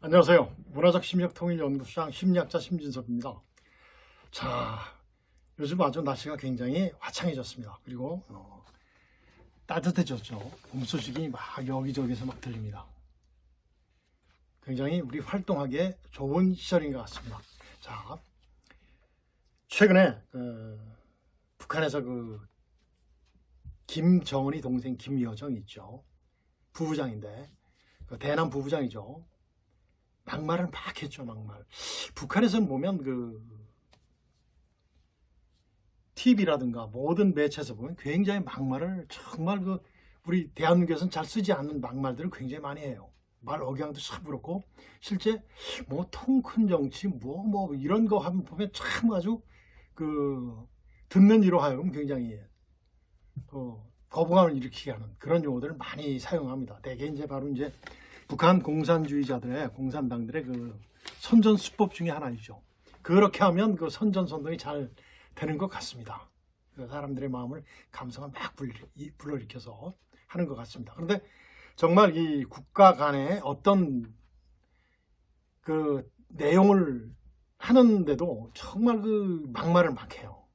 안녕하세요. 문화적 심리학통일연구소장 심리학자 심진섭입니다. 자, 요즘 아주 날씨가 굉장히 화창해졌습니다. 그리고 따뜻해졌죠. 봄 소식이 막 여기저기서 막 들립니다. 굉장히 우리 활동하기에 좋은 시절인 것 같습니다. 자, 최근에 북한에서 김정은이 동생 김여정이 있죠. 부부장인데 대남 부부장이죠. 막말을 막 했죠. 막말. 북한에서는 보면 TV라든가 모든 매체에서 보면 굉장히 막말을 정말 우리 대한민국에서는 잘 쓰지 않는 막말들을 굉장히 많이 해요. 말 억양도 참 그렇고 실제 뭐 통 큰 정치 뭐 이런 거 하면 보면 참 아주 듣는 이로 하여금 굉장히 거부감을 일으키게 하는 그런 용어들을 많이 사용합니다. 대개 이제 바로 이제 북한 공산주의자들의 공산당들의 선전수법 중에 하나이죠. 그렇게 하면 선전선동이 잘 되는 것 같습니다. 사람들의 마음을 감성을 막 불러일으켜서 하는 것 같습니다. 그런데 정말 이 국가 간에 어떤 내용을 하는데도 정말 막말을 막 해요.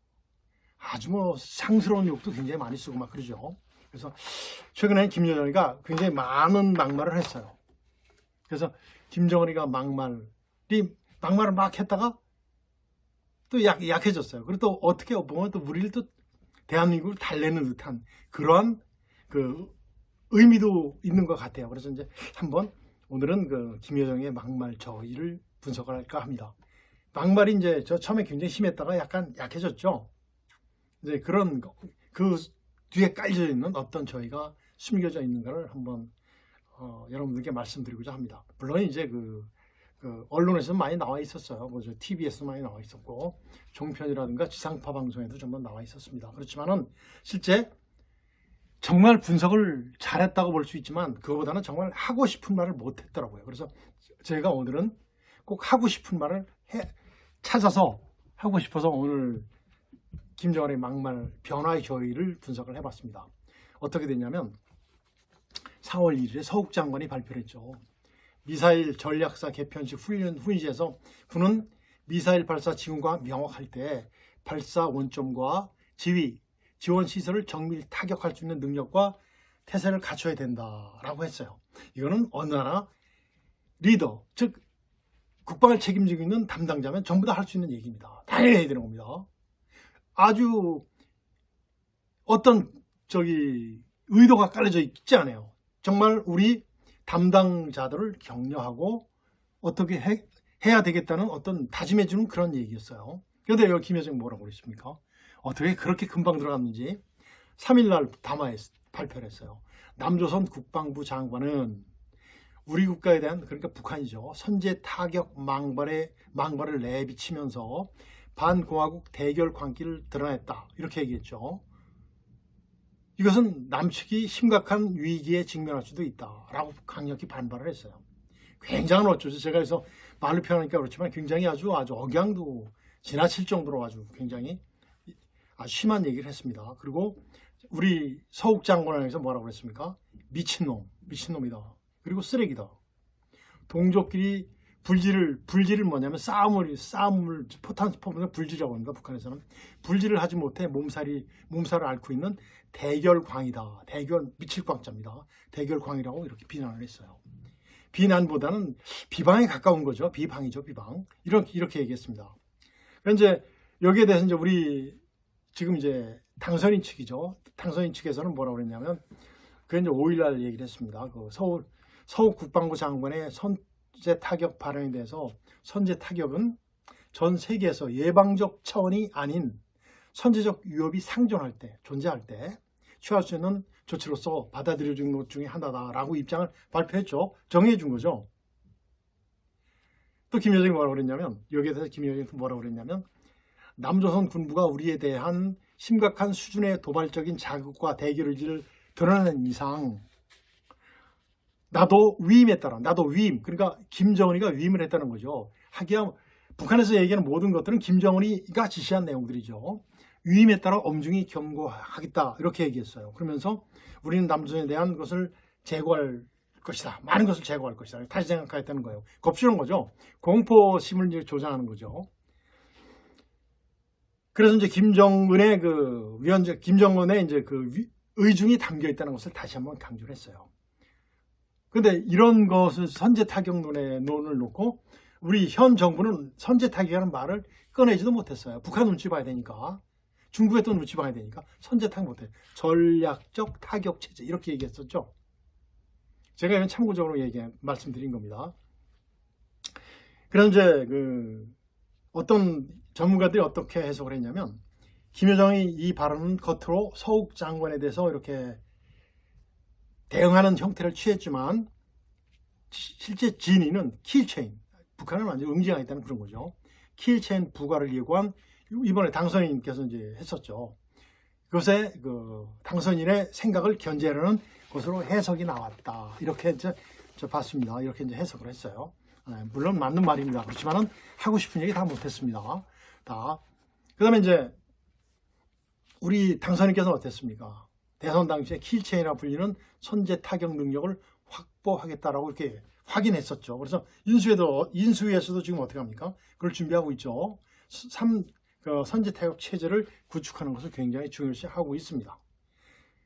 아주 상스러운 욕도 굉장히 많이 쓰고 막 그러죠. 그래서 최근에 김여정이가 굉장히 많은 막말을 했어요. 그래서 김정은이가 막말을 막 했다가 또 약해졌어요. 그리고 또 어떻게 보면 또 우리를 또 대한민국을 달래는 듯한 그러한 의미도 있는 것 같아요. 그래서 이제 한번 오늘은 김여정의 막말 저희를 분석을 할까 합니다. 막말이 이제 처음에 굉장히 심했다가 약간 약해졌죠. 이제 그런 뒤에 깔려 있는 어떤 저희가 숨겨져 있는가를 한번 여러분들께 말씀드리고자 합니다. 물론 이제 언론에서 많이 나와 있었어요. TV에서 많이 나와 있었고 종편이라든가 지상파 방송에도 전부 나와 있었습니다. 그렇지만은 실제 정말 분석을 잘했다고 볼 수 있지만 그거보다는 정말 하고 싶은 말을 못했더라고요. 그래서 제가 오늘은 꼭 하고 싶은 말을 찾아서 하고 싶어서 오늘 김정은의 막말 변화의 저희를 분석을 해봤습니다. 어떻게 됐냐면 4월 1일에 서욱 장관이 발표를 했죠. 미사일 전략사 개편식 훈시에서 군은 미사일 발사 징후가 명확할 때 발사 원점과 지휘, 지원 시설을 정밀 타격할 수 있는 능력과 태세를 갖춰야 된다라고 했어요. 이거는 어느 나라 리더, 즉 국방을 책임지고 있는 담당자면 전부 다 할 수 있는 얘기입니다. 당연히 해야 되는 겁니다. 아주 어떤 의도가 깔려져 있지 않아요. 정말 우리 담당자들을 격려하고 어떻게 해야 되겠다는 어떤 다짐해주는 그런 얘기였어요. 그런데 여기 김여정 뭐라고 그랬습니까? 어떻게 그렇게 금방 들어갔는지 3일날 발표를 했어요. 남조선 국방부 장관은 우리 국가에 대한, 그러니까 북한이죠, 선제 타격 망발을 내비치면서 반공화국 대결 광기를 드러냈다, 이렇게 얘기했죠. 이것은 남측이 심각한 위기에 직면할 수도 있다라고 강력히 반발을 했어요. 굉장한 어쩌죠. 제가 그래서 말로 표현하니까 그렇지만 굉장히 아주 억양도 지나칠 정도로 아주 굉장히 아주 심한 얘기를 했습니다. 그리고 우리 서욱 장관에서 뭐라고 그랬습니까? 미친놈이다. 그리고 쓰레기다. 동족끼리 불질을 뭐냐면 싸움을 포탄 불질이라고 합니다. 북한에서는 불질을 하지 못해 몸살을 앓고 있는 대결광이다. 미칠 광자입니다. 대결광이라고 이렇게 비난을 했어요. 비난보다는 비방에 가까운 거죠. 비방이죠, 비방. 이렇게 얘기했습니다. 그런데 여기에 대해서 이제 우리 지금 이제 당선인 측이죠. 당선인 측에서는 뭐라고 그랬냐면 이제 5일날 얘기를 했습니다. 서욱 국방부 장관의 선제 타격 발언에 대해서 선제 타격은 전 세계에서 예방적 차원이 아닌 선제적 위협이 존재할 때 취할 수 있는 조치로서 받아들여진 것 중에 하나다라고 입장을 발표했죠. 정해준 거죠. 또 김여정이 뭐라고 그랬냐면, 여기에 대해서 김여정이 뭐라고 그랬냐면, 남조선 군부가 우리에 대한 심각한 수준의 도발적인 자극과 대결 의지를 드러내는 이상 나도 위임에 따라, 그러니까 김정은이가 위임을 했다는 거죠. 하기야 북한에서 얘기하는 모든 것들은 김정은이가 지시한 내용들이죠. 위임에 따라 엄중히 경고하겠다, 이렇게 얘기했어요. 그러면서 우리는 남조선에 대한 것을 제거할 것이다. 많은 것을 제거할 것이다. 다시 생각하겠다는 거예요. 겁주는 거죠. 공포심을 이제 조장하는 거죠. 그래서 이제 김정은의 이제 그 의중이 담겨 있다는 것을 다시 한번 강조를 했어요. 근데 이런 것을 선제 타격론을 놓고 우리 현 정부는 선제 타격이라는 말을 꺼내지도 못했어요. 북한 눈치 봐야 되니까. 중국에 또 눈치 봐야 되니까 선제 타격 못해. 전략적 타격 체제 이렇게 얘기했었죠. 제가 이건 참고적으로 말씀드린 겁니다. 그래서 이제 어떤 전문가들이 어떻게 해석을 했냐면 김여정이 이 발언은 겉으로 서욱 장관에 대해서 이렇게 대응하는 형태를 취했지만 실제 진위는 킬체인, 북한을 완전히 응징하겠다는 그런 거죠. 킬체인 부과를 예고한 이번에 당선인께서 이제 했었죠. 그것에 당선인의 생각을 견제하려는 것으로 해석이 나왔다. 이렇게 이제 봤습니다. 이렇게 이제 해석을 했어요. 물론 맞는 말입니다. 그렇지만은 하고 싶은 얘기 다 못했습니다. 그다음에 이제 우리 당선인께서는 어땠습니까? 대선 당시에 킬체인이라 불리는 선제 타격 능력을 확보하겠다라고 이렇게 확인했었죠. 그래서 인수위에서도 지금 어떻게 합니까? 그걸 준비하고 있죠. 선제 타격 체제를 구축하는 것을 굉장히 중요시하고 있습니다.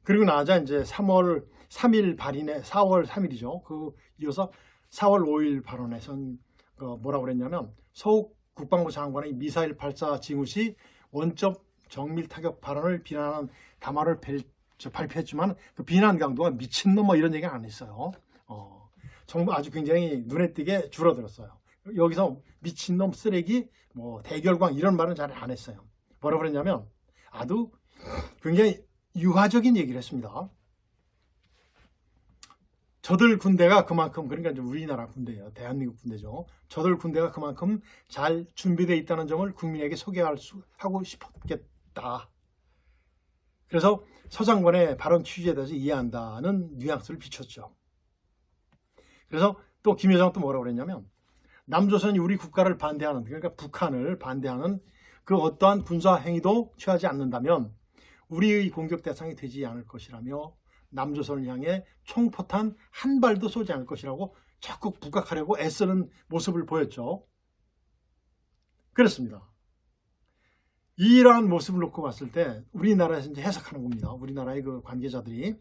그리고 나자 이제 4월 3일이죠. 이어서 4월 5일 발언에선 뭐라고 그랬냐면 서욱 국방부 장관의 미사일 발사 징후 시 원점 정밀 타격 발언을 비난하는 담화를 발표했지만 그 비난 강도가 미친놈 뭐 이런 얘기는 안 했어요. 정말 아주 굉장히 눈에 띄게 줄어들었어요. 여기서 미친놈, 쓰레기, 뭐 대결광 이런 말은 잘 안 했어요. 뭐라고 그랬냐면 아주 굉장히 유화적인 얘기를 했습니다. 저들 군대가 그만큼, 그러니까 이제 우리나라 군대예요. 대한민국 군대죠. 저들 군대가 그만큼 잘 준비되어 있다는 점을 국민에게 소개하고 싶었겠다. 그래서 서 장관의 발언 취지에 대해서 이해한다는 뉘앙스를 비췄죠. 그래서 또 김여정은 또 뭐라고 그랬냐면 남조선이 우리 국가를 반대하는, 그러니까 북한을 반대하는 그 어떠한 군사 행위도 취하지 않는다면 우리의 공격 대상이 되지 않을 것이라며 남조선을 향해 총포탄 한 발도 쏘지 않을 것이라고 적극 부각하려고 애쓰는 모습을 보였죠. 그렇습니다. 이러한 모습을 놓고 봤을 때 우리나라에서 이제 해석하는 겁니다. 우리나라의 그 관계자들이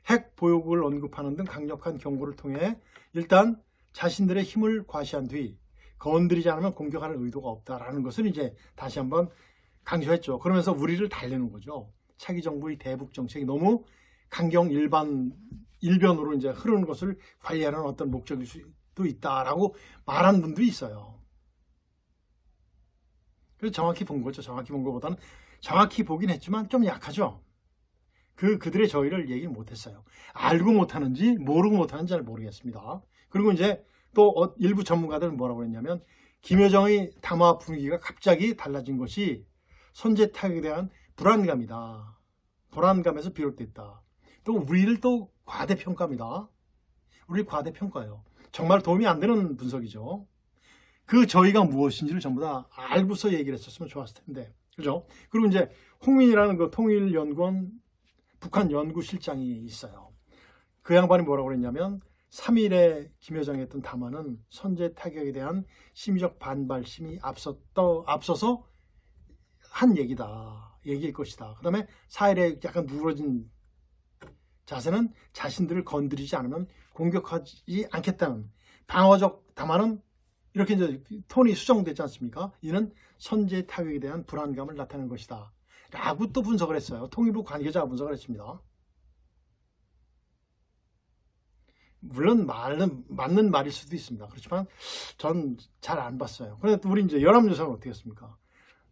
핵 보유국을 언급하는 등 강력한 경고를 통해 일단 자신들의 힘을 과시한 뒤 건드리지 않으면 공격할 의도가 없다라는 것을 이제 다시 한번 강조했죠. 그러면서 우리를 달래는 거죠. 차기 정부의 대북 정책이 너무 강경 일변으로 이제 흐르는 것을 관리하는 어떤 목적일 수도 있다라고 말한 분도 있어요. 그래서 정확히 본 거죠. 정확히 본 것보다는 정확히 보긴 했지만 좀 약하죠. 그들의 저희를 얘기 못했어요. 알고 못하는지 모르고 못하는지 잘 모르겠습니다. 그리고 이제 또 일부 전문가들은 뭐라고 했냐면 김여정의 담화 분위기가 갑자기 달라진 것이 선제 타격에 대한 불안감이다. 불안감에서 비롯됐다. 또 우리를 또 과대평가입니다. 우리 과대평가예요. 정말 도움이 안 되는 분석이죠. 저희가 무엇인지를 전부 다 알고서 얘기를 했었으면 좋았을 텐데. 그죠? 그리고 이제 홍민이라는 그 통일연구원 북한 연구실장이 있어요. 그 양반이 뭐라고 그랬냐면 3일에 김여정이 했던 담화는 선제 타격에 대한 심리적 반발심이 앞서서 한 얘기일 것이다. 그 다음에 4일에 약간 누그러진 자세는 자신들을 건드리지 않으면 공격하지 않겠다는 방어적 담화는 이렇게 이제 톤이 수정됐지 않습니까? 이는 선제 타격에 대한 불안감을 나타내는 것이다. 라고 또 분석을 했어요. 통일부 관계자가 분석을 했습니다. 물론 맞는 말일 수도 있습니다. 그렇지만 전 잘 안 봤어요. 그런데 우리 이제 연합뉴스는 어떻게 했습니까?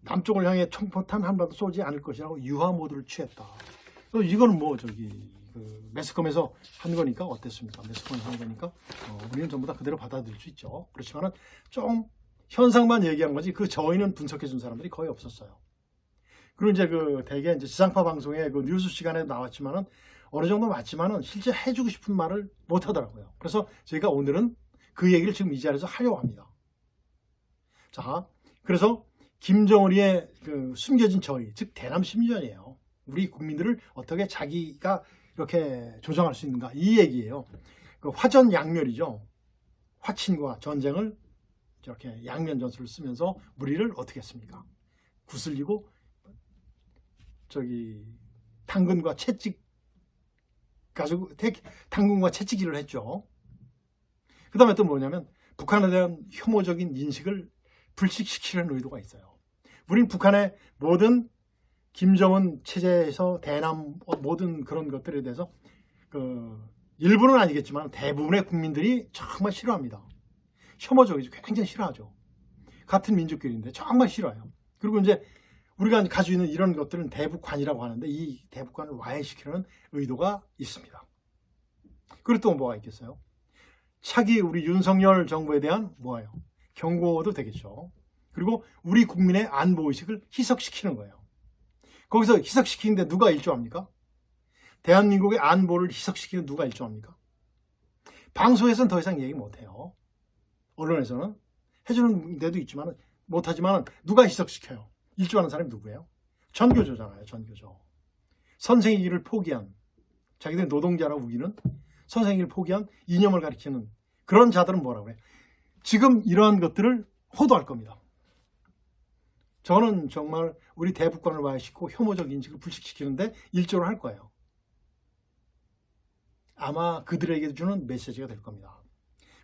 남쪽을 향해 총포탄 한 발도 쏘지 않을 것이라고 유화 모드를 취했다. 이거는 뭐 매스컴에서 한 거니까 어땠습니까? 매스컴에서 한 거니까 우리는 전부 다 그대로 받아들일 수 있죠. 그렇지만은 좀 현상만 얘기한 거지 저희는 분석해 준 사람들이 거의 없었어요. 그리고 이제 대개 이제 지상파 방송에 뉴스 시간에 나왔지만은 어느 정도 맞지만은 실제 해주고 싶은 말을 못 하더라고요. 그래서 저희가 오늘은 그 얘기를 지금 이 자리에서 하려고 합니다. 자, 그래서 김정은이의 숨겨진 저희, 즉 대남 심리전이에요. 우리 국민들을 어떻게 자기가 이렇게 조정할 수 있는가 이 얘기예요. 그 화전 양멸이죠. 화친과 전쟁을 이렇게 양면 전술을 쓰면서 무리를 어떻게 했습니까? 구슬리고 당근과 채찍 가지고 당근과 채찍질을 했죠. 그 다음에 또 뭐냐면 북한에 대한 혐오적인 인식을 불식시키려는 의도가 있어요. 우린 북한의 모든 김정은 체제에서 대남 모든 그런 것들에 대해서 일부는 아니겠지만 대부분의 국민들이 정말 싫어합니다. 혐오적이죠. 굉장히 싫어하죠. 같은 민족끼리인데 정말 싫어요. 그리고 이제 우리가 가지고 있는 이런 것들은 대북관이라고 하는데 이 대북관을 와해시키는 의도가 있습니다. 그리고 또 뭐가 있겠어요? 차기 우리 윤석열 정부에 대한 뭐예요? 경고도 되겠죠. 그리고 우리 국민의 안보의식을 희석시키는 거예요. 거기서 희석시키는데 누가 일조합니까? 대한민국의 안보를 희석시키는 누가 일조합니까? 방송에서는 더 이상 얘기 못해요. 언론에서는 해주는 데도 있지만 못하지만 누가 희석시켜요? 일조하는 사람이 누구예요? 전교조잖아요. 전교조. 선생의 길을 포기한, 자기들 노동자라고 우기는 선생의 길을 포기한 이념을 가리키는 그런 자들은 뭐라고 해요? 지금 이러한 것들을 호도할 겁니다. 저는 정말 우리 대북관을 와해시키고 혐오적 인식을 불식시키는데 일조를 할 거예요. 아마 그들에게 주는 메시지가 될 겁니다.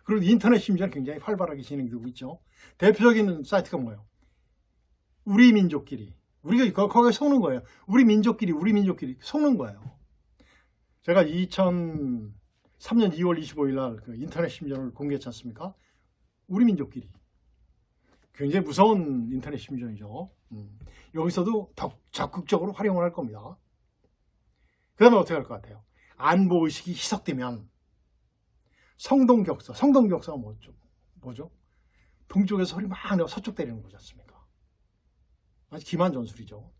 그리고 인터넷 심지어 굉장히 활발하게 진행되고 있죠. 대표적인 사이트가 뭐예요? 우리 민족끼리. 우리가 거기에 속는 거예요. 우리 민족끼리 속는 거예요. 제가 2003년 2월 25일 날 그 인터넷 심전을 공개했지 않습니까? 우리 민족끼리. 굉장히 무서운 인터넷 심전이죠. 여기서도 더 적극적으로 활용을 할 겁니다. 그 다음에 어떻게 할 것 같아요? 안보의식이 희석되면 성동격사가 뭐죠? 동쪽에서 소리 막 내고 서쪽 때리는 거지 않습니까? 아주 기만 전술이죠.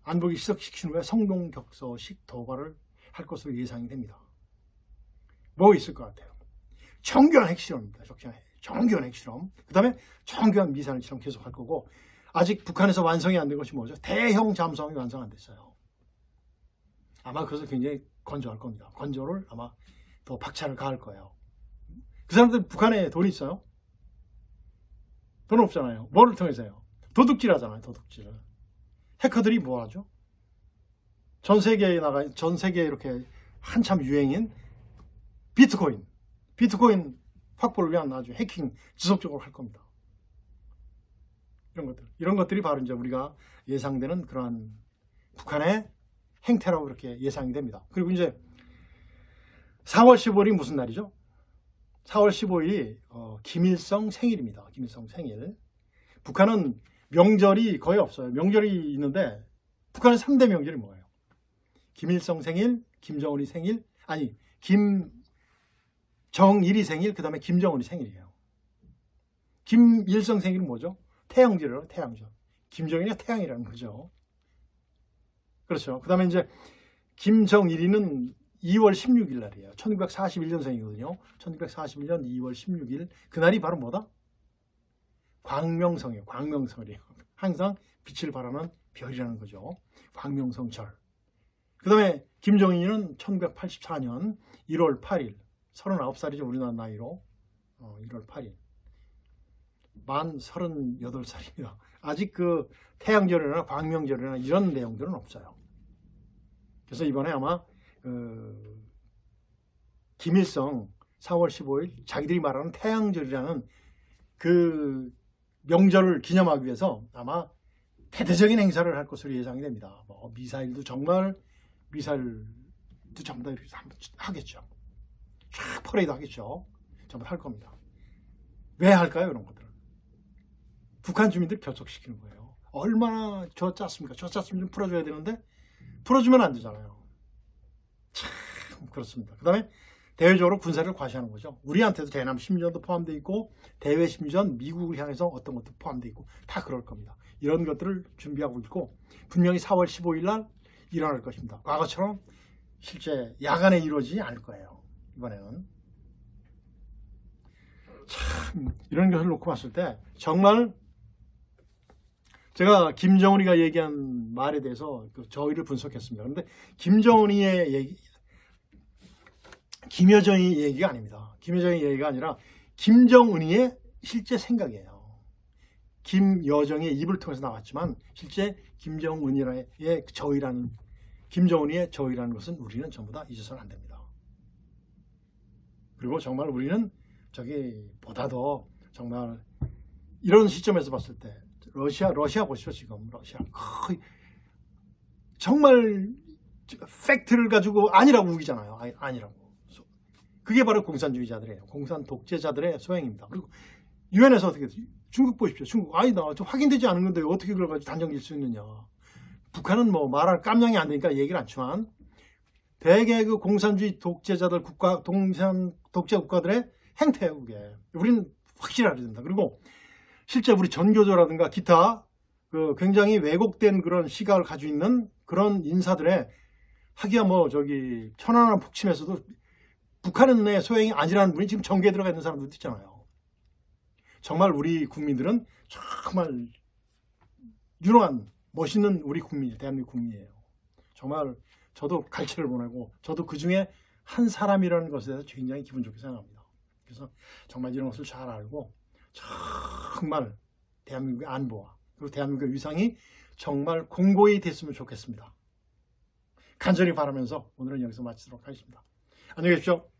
안보기 희석시키는 후에 성동격서식 도발을 할 것으로 예상이 됩니다. 뭐 있을 것 같아요? 정교한 핵실험입니다. 정교한 핵실험. 그 다음에 정교한 미사일 실험 계속 할 거고, 아직 북한에서 완성이 안 된 것이 뭐죠? 대형 잠수함이 완성 안 됐어요. 아마 그것을 굉장히 건조할 겁니다. 건조를 아마 더 박차를 가할 거예요. 그 사람들 북한에 돈이 있어요? 돈 없잖아요. 뭐를 통해서요? 도둑질 하잖아요. 도둑질. 해커들이 뭐 하죠? 전 세계에 이렇게 한참 유행인 비트코인 확보를 위한 아주 해킹 지속적으로 할 겁니다. 이런 것들이 바로 이제 우리가 예상되는 그러한 북한의 행태라고 그렇게 예상이 됩니다. 그리고 이제 4월 15일이 무슨 날이죠? 4월 15일이 김일성 생일입니다. 김일성 생일. 북한은 명절이 거의 없어요. 명절이 있는데 북한은 3대 명절이 뭐예요? 김일성 생일, 김정은이 생일, 아니 김정일이 생일, 그 다음에 김정은이 생일이에요. 김일성 생일은 뭐죠? 태양절이에요. 태양절. 김정일이 태양이라는 거죠. 그렇죠. 그 다음에 이제 김정일이는 2월 16일 날이에요. 1941년생이거든요. 1941년 2월 16일. 그날이 바로 뭐다? 광명성이에요. 광명성이에요. 항상 빛을 발하는 별이라는 거죠. 광명성절. 그 다음에 김정일은 1984년 1월 8일. 39살이죠. 우리나라 나이로. 1월 8일. 만 38살입니다. 아직 그 태양절이나 광명절이나 이런 내용들은 없어요. 그래서 이번에 아마 김일성 4월 15일 자기들이 말하는 태양절이라는 그 명절을 기념하기 위해서 아마 대대적인 행사를 할 것으로 예상이 됩니다. 뭐 미사일도 전부 다 이렇게 하겠죠. 쫙 퍼레이드 하겠죠. 전부 할 겁니다. 왜 할까요? 이런 것들을. 북한 주민들 결속시키는 거예요. 얼마나 저 짰습니까? 저 짰으면 좀 풀어줘야 되는데 풀어주면 안 되잖아요. 참 그렇습니다. 그 다음에 대외적으로 군사를 과시하는 거죠. 우리한테도 대남 심리전도 포함되어 있고 대외 심리전 미국을 향해서 어떤 것도 포함되어 있고 다 그럴 겁니다. 이런 것들을 준비하고 있고 분명히 4월 15일 날 일어날 것입니다. 과거처럼 실제 야간에 이루어지지 않을 거예요. 이번에는. 참 이런 것을 놓고 봤을 때 정말 제가 김정은이가 얘기한 말에 대해서 저희를 분석했습니다. 그런데 김정은이의 김여정의 얘기가 아닙니다. 김여정의 얘기가 아니라 김정은이의 실제 생각이에요. 김여정의 입을 통해서 나왔지만 실제 김정은이의 저의라는 김정은이의 저의라는 것은 우리는 전부 다 잊어서는 안 됩니다. 그리고 정말 우리는 저기보다 더 정말 이런 시점에서 봤을 때 러시아 보십시오. 지금 러시아 정말 팩트를 가지고 아니라고 우기잖아요. 아니라고. 그게 바로 공산주의자들이에요. 공산 독재자들의 소행입니다. 그리고 유엔에서 어떻게 중국 보십시오. 중국 아니다. 확인되지 않은 건데 어떻게 그걸 가지고 단정질 수 있느냐. 북한은 뭐 말할 깜냥이 안 되니까 얘기를 않지만 대개 그 공산주의 독재자들 독재 국가들의 행태예요. 그게 우리는 확실히 알아야 된다. 그리고 실제 우리 전교조라든가 기타 그 굉장히 왜곡된 그런 시각을 가지고 있는 그런 인사들의 하기야 뭐 천안함 폭침에서도 북한의 소행이 아니라는 분이 지금 정계에 들어가 있는 사람들도 있잖아요. 정말 우리 국민들은 정말 유능한 멋있는 우리 국민이에요. 대한민국 국민이에요. 정말 저도 갈채를 보내고 저도 그 중에 한 사람이라는 것에 대해서 굉장히 기분 좋게 생각합니다. 그래서 정말 이런 것을 잘 알고 정말 대한민국의 안보와 그리고 대한민국의 위상이 정말 공고히 됐으면 좋겠습니다. 간절히 바라면서 오늘은 여기서 마치도록 하겠습니다. 안녕히 계십시오.